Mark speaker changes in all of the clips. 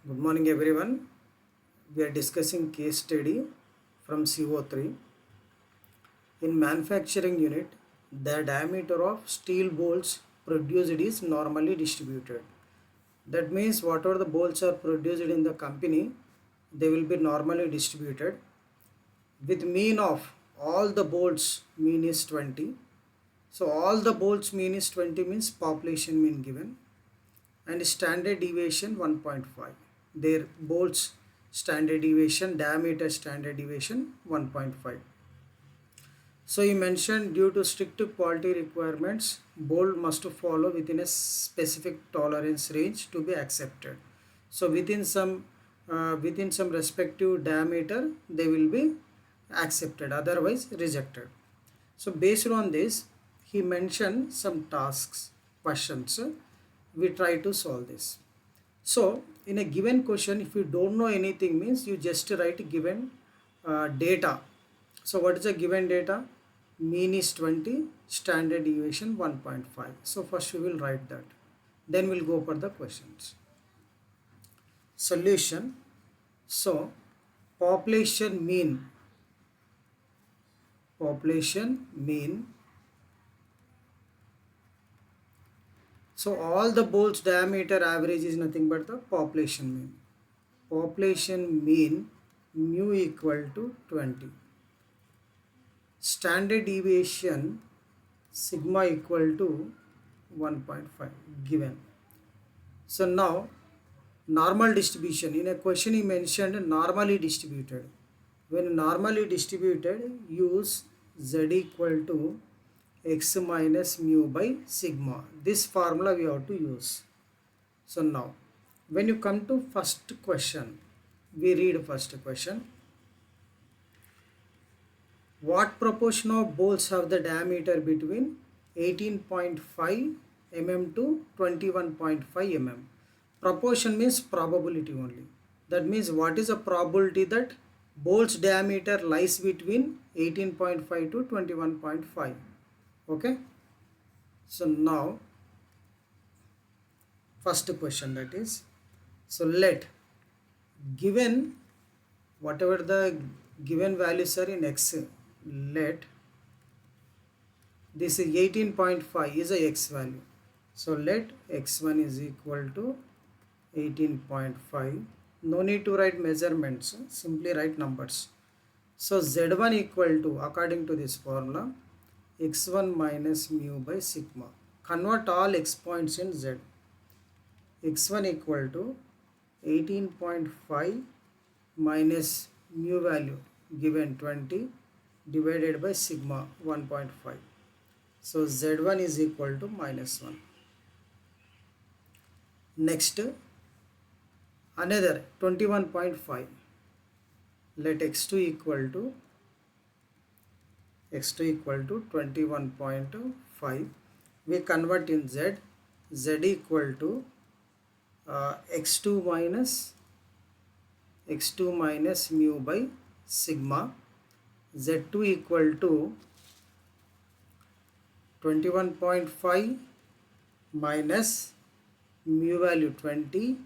Speaker 1: Good morning everyone. We are discussing case study from CO-3. In manufacturing unit, the diameter of steel bolts produced is normally distributed. That means whatever the bolts are produced in the company, they will be normally distributed with mean of all the bolts mean is 20. So all the bolts mean is 20 means population mean given, and standard deviation 1.5. Their bolts standard deviation, diameter standard deviation 1.5. So he mentioned due to strict quality requirements, bolt must follow within a specific tolerance range to be accepted. So within some respective diameter, they will be accepted, otherwise rejected. So based on this, he mentioned some tasks, questions. We try to solve this. So in a given question, if you don't know anything means you just write given data. So what is the given data? Mean is 20, standard deviation 1.5. So first we will write that. Then we'll go for the questions. Solution. So population mean. So all the bolts diameter average is nothing but the population mean. Population mean mu equal to 20. Standard deviation sigma equal to 1.5 given. So now normal distribution. In a question he mentioned normally distributed. When normally distributed, use z equal to x minus mu by sigma. This formula we have to use. So now when you come to first question, we read first question. What proportion of bolts have the diameter between 18.5 mm to 21.5 mm? Proportion means probability only. That means what is the probability that bolts diameter lies between 18.5 to 21.5? Okay. So now first question, that is, so let given whatever the given values are in x, let this is 18.5 is a x value. So let x1 is equal to 18.5. No need to write measurements, simply write numbers. So z1 equal to, according to this formula, x1 minus mu by sigma. Convert all x points in z. x1 equal to 18.5 minus mu value given 20 divided by sigma 1.5. So z1 is equal to minus 1. Next, another 21.5. Let x2 equal to 21.5. We convert in z. Z equal to x2 minus mu by sigma. Z2 equal to 21.5 minus mu value 20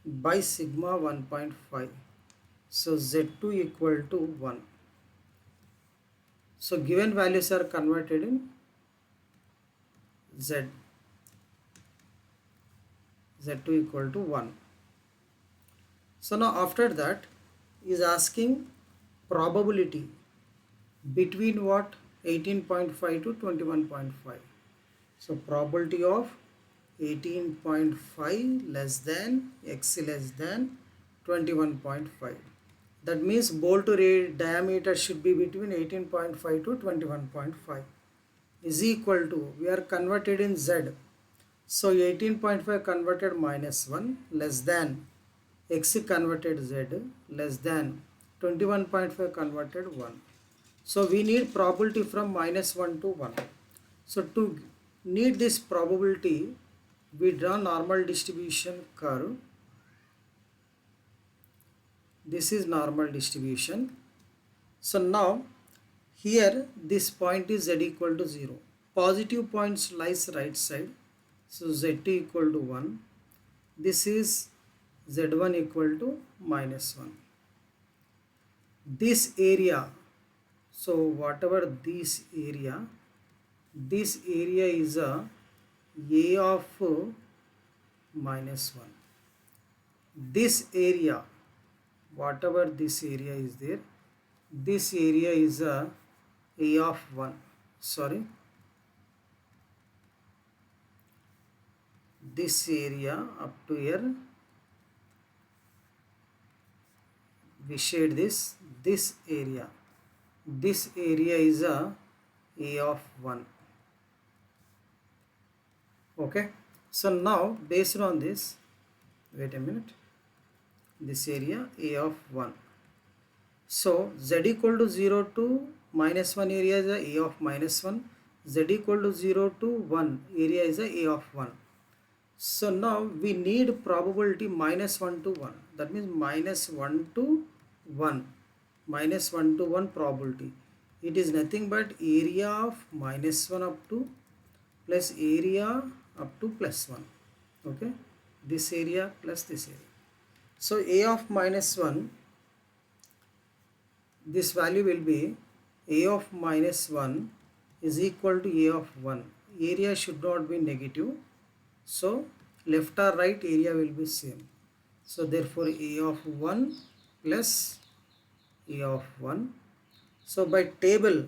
Speaker 1: by sigma 1.5. So Z2 equal to 1. So given values are converted in Z. Z2 equal to 1. So now after that is asking probability between what? 18.5 to 21.5. So probability of 18.5 less than x less than 21.5. That means bolt diameter should be between 18.5 to 21.5 is equal to, we are converted in z. So 18.5 converted minus 1 less than x converted z less than 21.5 converted 1. So we need probability from minus 1 to 1. So to need this probability, we draw normal distribution curve. This is normal distribution. So now here this point is z equal to 0. Positive points lies right side. So z2 equal to 1. This is z1 equal to minus 1. This area, so whatever this area is a of minus 1. This area, whatever this area is there, this area is a of 1. Sorry, this area up to here, we shade this area is a of 1. Okay, so now based on this, wait a minute, this area a of 1. So z equal to 0 to minus 1 area is a of minus 1. Z equal to 0 to 1 area is a of 1. So now we need probability minus 1 to 1. That means minus 1 to 1. Minus 1 to 1 probability. It is nothing but area of minus 1 up to plus area up to plus 1. Okay. This area plus this area. So a of minus 1, this value will be a of minus 1 is equal to a of 1. Area should not be negative. So left or right area will be same. So therefore a of 1 plus a of 1. So by table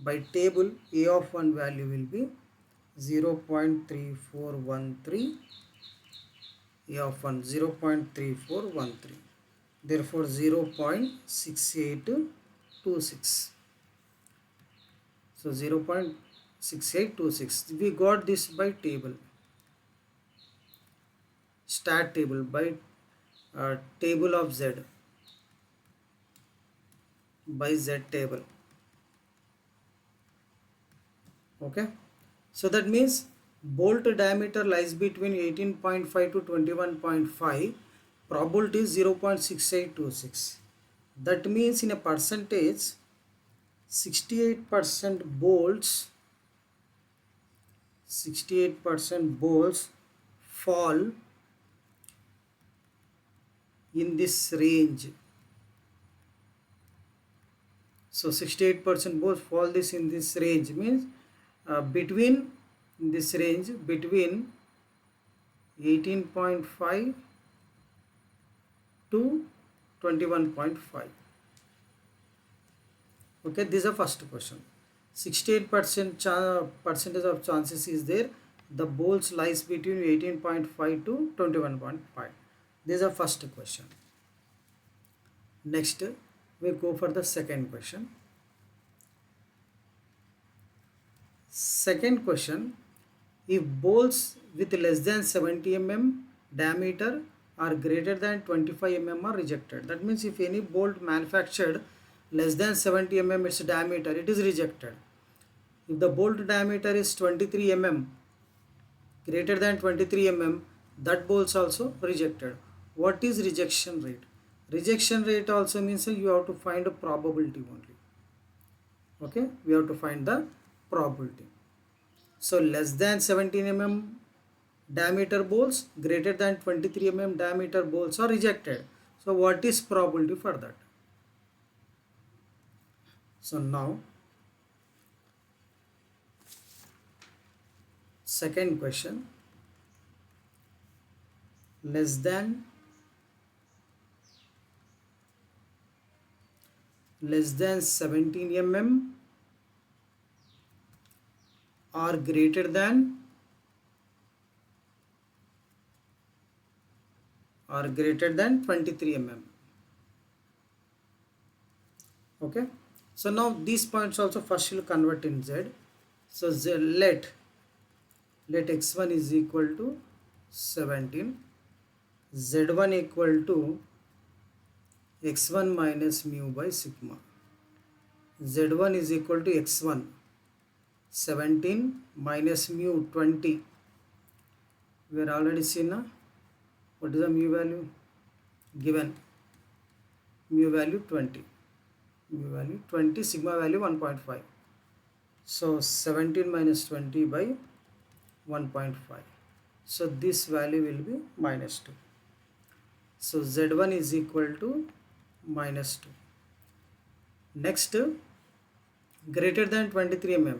Speaker 1: a of 1 value will be 0.3413, a of 1 0.3413. Therefore 0.6826. So 0.6826. We got this by table. Stat table, by table of Z, by Z table. Okay, so that means bolt diameter lies between 18.5 to 21.5, probability is 0.6826. That means in a percentage, 68% bolts fall in this range. So 68% bolts fall in this range means between this range between 18.5 to 21.5. Okay, this is the first question. 68% percentage of chances is there. The bolts lies between 18.5 to 21.5. This is the first question. Next, we go for the second question. Second question, if bolts with less than 70 mm diameter are greater than 25 mm are rejected. That means if any bolt manufactured less than 70 mm its diameter, it is rejected. If the bolt diameter is 23 mm, greater than 23 mm, that bolts also rejected. What is rejection rate? Rejection rate also means you have to find a probability only. Okay, we have to find the probability. So less than 17 mm diameter bolts, greater than 23 mm diameter bolts are rejected. So what is probability for that? So now second question, less than 17 mm or greater than 23 mm. Okay, so now these points also first will convert in Z. So let x1 is equal to 17, z1 equal to x1 minus mu by sigma. Z1 is equal to x1 17 minus mu 20. We are already seen now. What is the mu value given? Mu value 20. Mu value 20, sigma value 1.5. So 17 minus 20 by 1.5. So this value will be minus 2. So z1 is equal to minus 2. Next, greater than 23 mm,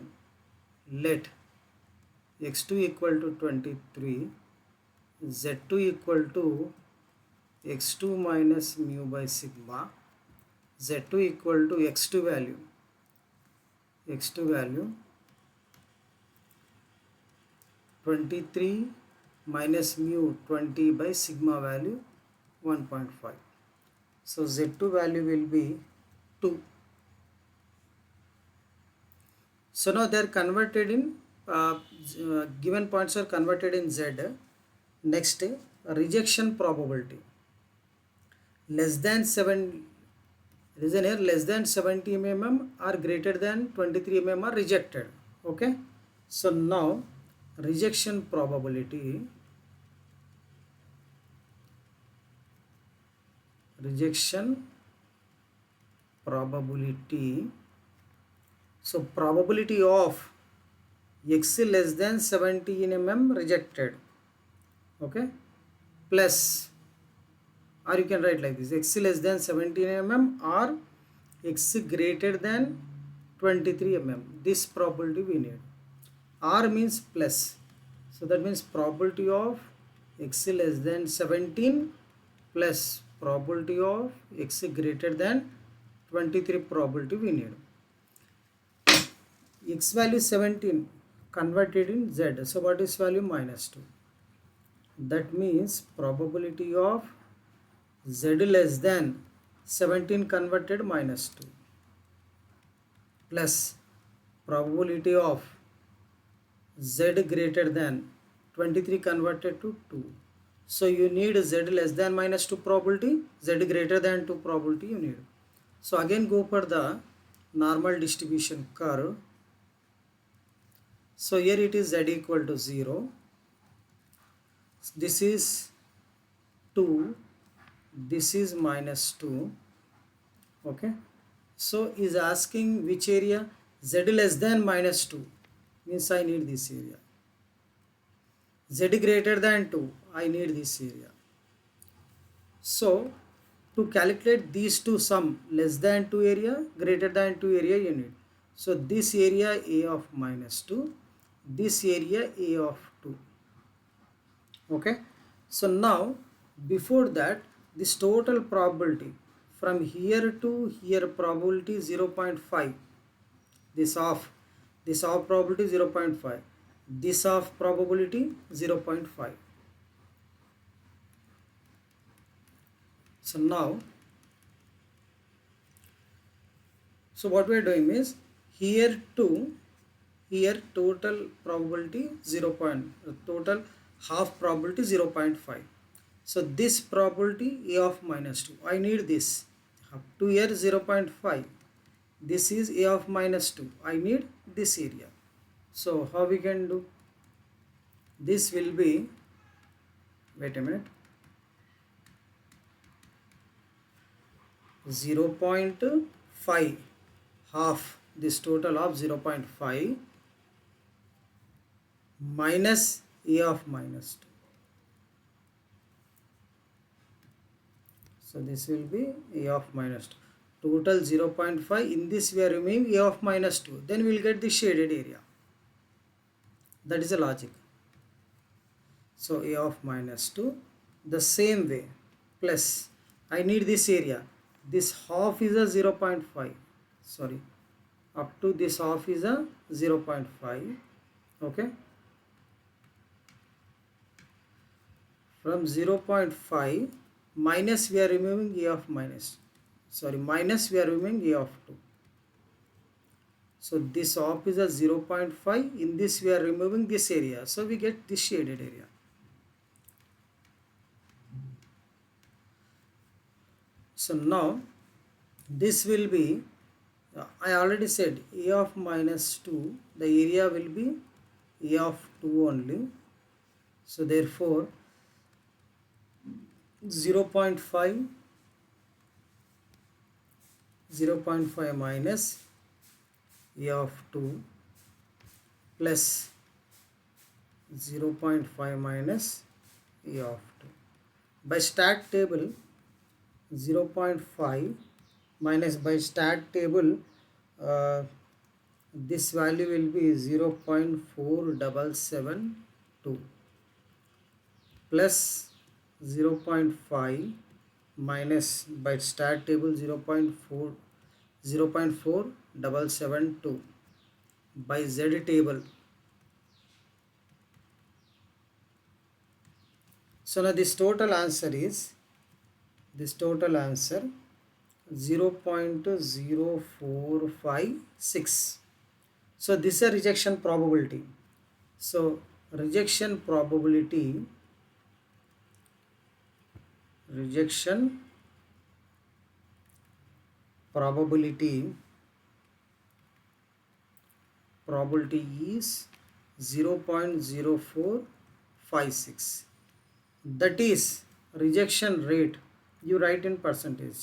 Speaker 1: let x2 equal to 23, z2 equal to x2 minus mu by sigma, z2 equal to x2 value 23 minus mu 20 by sigma value 1.5. So z2 value will be 2. So now they are converted in given points are converted in z. Next, rejection probability less than 7, reason here less than 70 mm or greater than 23 mm are rejected. Okay, so now rejection probability so probability of x less than 17 mm rejected, okay, plus, or you can write like this, x less than 17 mm or x greater than 23 mm, this probability we need. R means plus, so that means probability of x less than 17 plus probability of x greater than 23 probability we need. X value 17 converted in z, so what is value? Minus 2. That means probability of z less than 17 converted minus 2 plus probability of z greater than 23 converted to 2. So you need z less than minus 2 probability, z greater than 2 probability you need. So again go for the normal distribution curve. So here it is z equal to 0. This is 2. This is minus 2. Okay. So is asking which area? Z less than minus 2 means I need this area. Z greater than 2, I need this area. So to calculate these two sum, less than 2 area, greater than 2 area you need. So this area A of minus 2, this area A of 2. Okay. So now before that, this total probability from here to here probability 0.5. This off probability 0.5. This off probability 0.5. So now, so what we are doing is here to here total probability 0. Total half probability 0.5. So this probability A of minus 2, I need this up to here 0.5. This is A of minus 2, I need this area. So how we can do? This will be, wait a minute, 0.5, half this total of 0.5 minus A of minus 2. So this will be A of minus 2. Total 0.5. In this we are removing A of minus 2. Then we will get the shaded area. That is the logic. So A of minus 2. The same way plus I need this area. This half is a 0.5. Sorry. Up to this half is a 0.5. Okay. From 0.5 minus we are removing A of minus. Sorry, minus we are removing A of 2. So this off is a 0.5. In this we are removing this area. So we get this shaded area. So now this will be, I already said A of minus 2, the area will be A of 2 only. So therefore 0.5 minus A of 2 plus 0.5 minus A of 2. by stat table 0.5 minus by stat table uh, this value will be 0.4772 plus 0.5 minus by stat table 0.4772 by z table. So now this total answer is 0.0456. So this is a rejection probability. So rejection probability rejection probability probability is 0.0456. That is rejection rate, you write in percentage.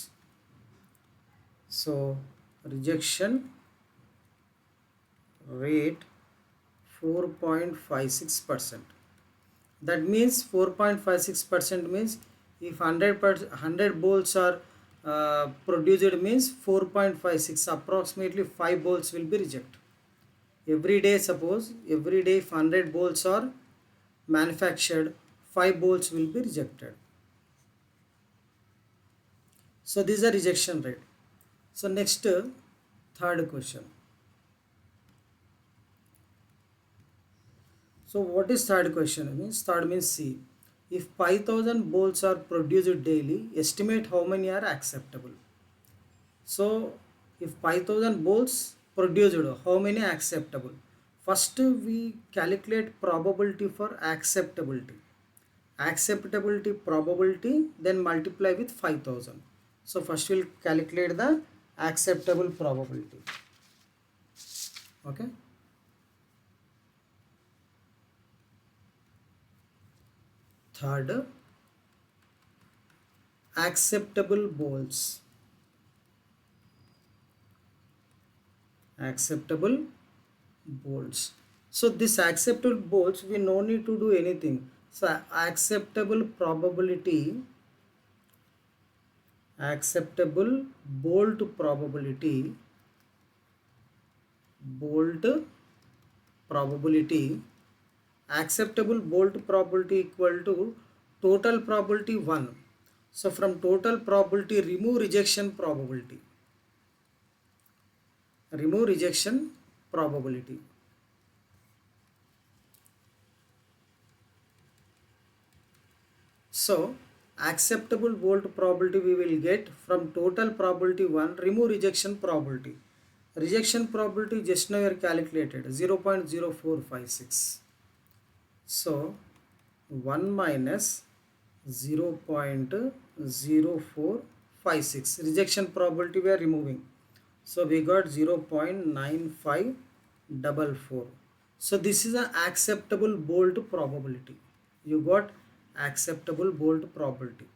Speaker 1: So rejection rate 4.56%. That means 4.56% means if 100 bolts are produced means 4.56, approximately 5 bolts will be rejected. Every day, suppose every day if 100 bolts are manufactured, 5 bolts will be rejected. So this is a rejection rate. So next, third question. So what is third question? Means third means C. If 5000 bolts are produced daily, estimate how many are acceptable. So if 5000 bolts produced, how many are acceptable? First we calculate probability for acceptability. Acceptability probability, then multiply with 5000. So first we'll calculate the acceptable probability. Okay. Third, acceptable bolts. Acceptable bolts. So this acceptable bolts, we no need to do anything. So acceptable probability, acceptable bolt probability, bolt probability, acceptable bolt probability equal to total probability 1. So from total probability, remove rejection probability. Remove rejection probability. So acceptable bolt probability we will get from total probability 1, remove rejection probability. Rejection probability just now we are calculated 0.0456. So 1 minus 0.0456, rejection probability we are removing. So we got 0.9544. So this is an acceptable bolt probability. You got acceptable bolt probability.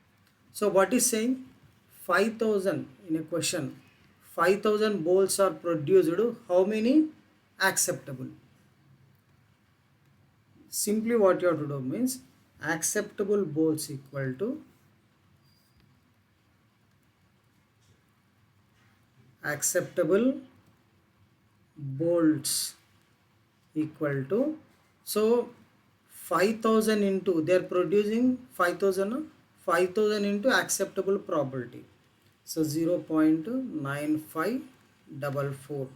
Speaker 1: So what is saying? 5000 in a question. 5000 bolts are produced. How many acceptable? Simply what you have to do means acceptable bolts equal to acceptable bolts equal to, so 5000 into, they are producing 5000 into acceptable probability, so 0.9544.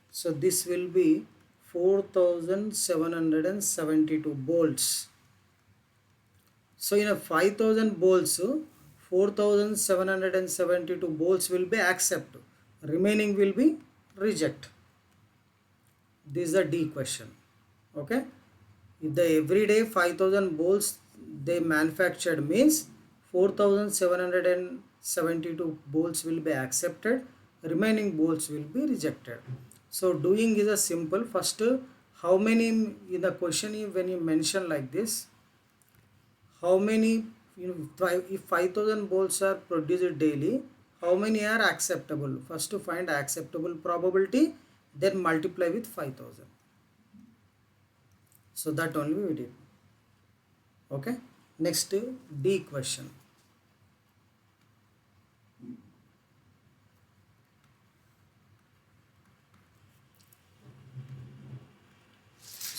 Speaker 1: So this will be 4772 bolts. So in a 5000 bolts, 4772 bolts will be accept, remaining will be reject. This is the D question. Okay, if the everyday 5000 bolts they manufactured means 4772 bolts will be accepted, remaining bolts will be rejected. So doing is a simple. First, how many in the question when you mention like this, how many, if 5000 bolts are produced daily, how many are acceptable? First to find acceptable probability, then multiply with 5000. So that only we did. Okay, next D question.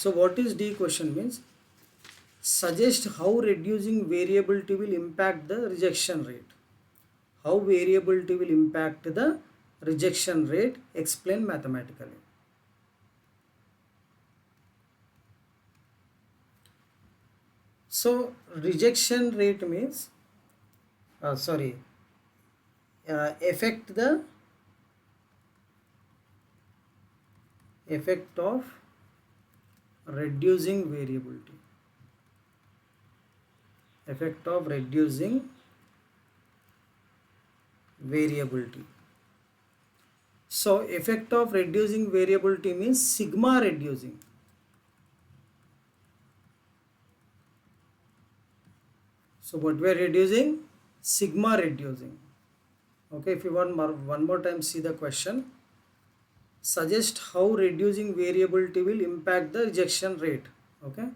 Speaker 1: So what is D question means? Suggest how reducing variability will impact the rejection rate. How variability will impact the rejection rate, explain mathematically. So rejection rate means affect the effect of reducing variability, effect of reducing variability. So effect of reducing variability means sigma reducing. So what we are reducing? Sigma reducing. Okay, if you want one more time see the question. Suggest how reducing variability will impact the rejection rate. Okay.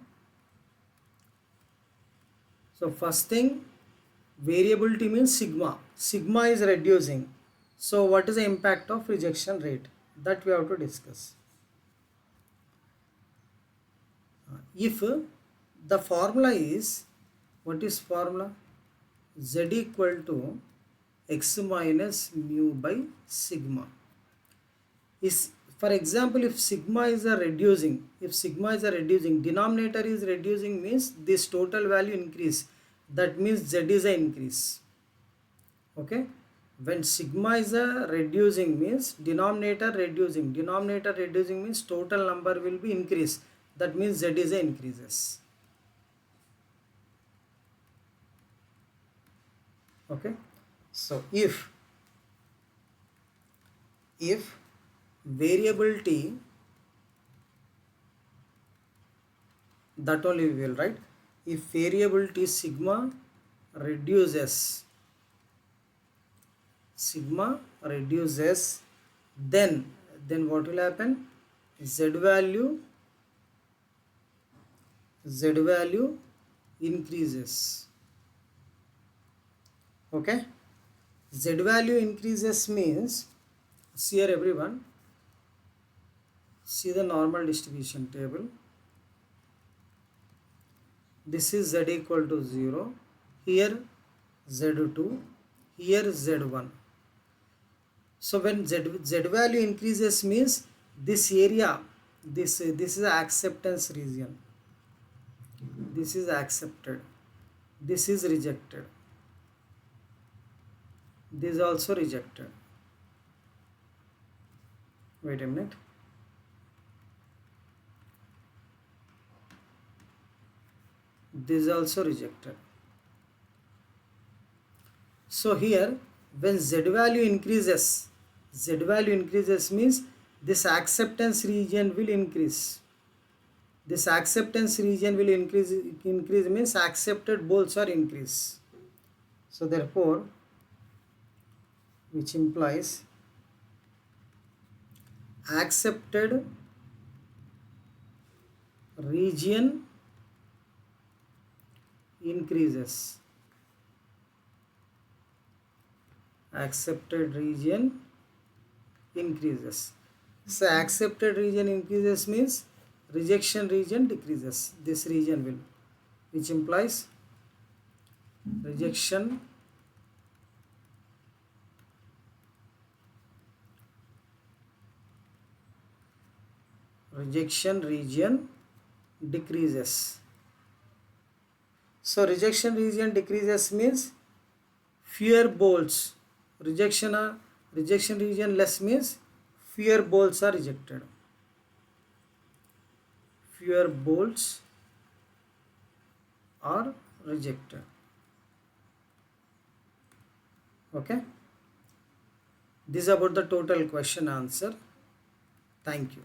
Speaker 1: So first thing, variability means sigma. Sigma is reducing. So what is the impact of rejection rate? That we have to discuss. If the formula is, what is formula? Z equal to x minus mu by sigma. Is, for example, if sigma is a reducing, denominator is reducing means this total value increase. That means Z is a increase. Okay. When sigma is a reducing means denominator reducing means total number will be increase. That means Z is a increases. Okay. So if variability, that only we will write, if variability sigma reduces, then what will happen? Z value increases. Okay. Z value increases means, see here everyone, see the normal distribution table. This is Z equal to 0, here Z2, here Z1. So when Z value increases means this area, this is acceptance region, this is accepted, this is rejected, this is also rejected. Wait a minute. This is also rejected. So here when Z value increases means this acceptance region will increase. This acceptance region will increase means accepted poles are increase. So therefore, which implies accepted region increases. Accepted region increases. So accepted region increases means rejection region decreases. This region will, which implies rejection region decreases. So rejection region decreases means fewer bolts. Rejection region less means fewer bolts are rejected. Fewer bolts are rejected. Okay. This is about the total question answer. Thank you.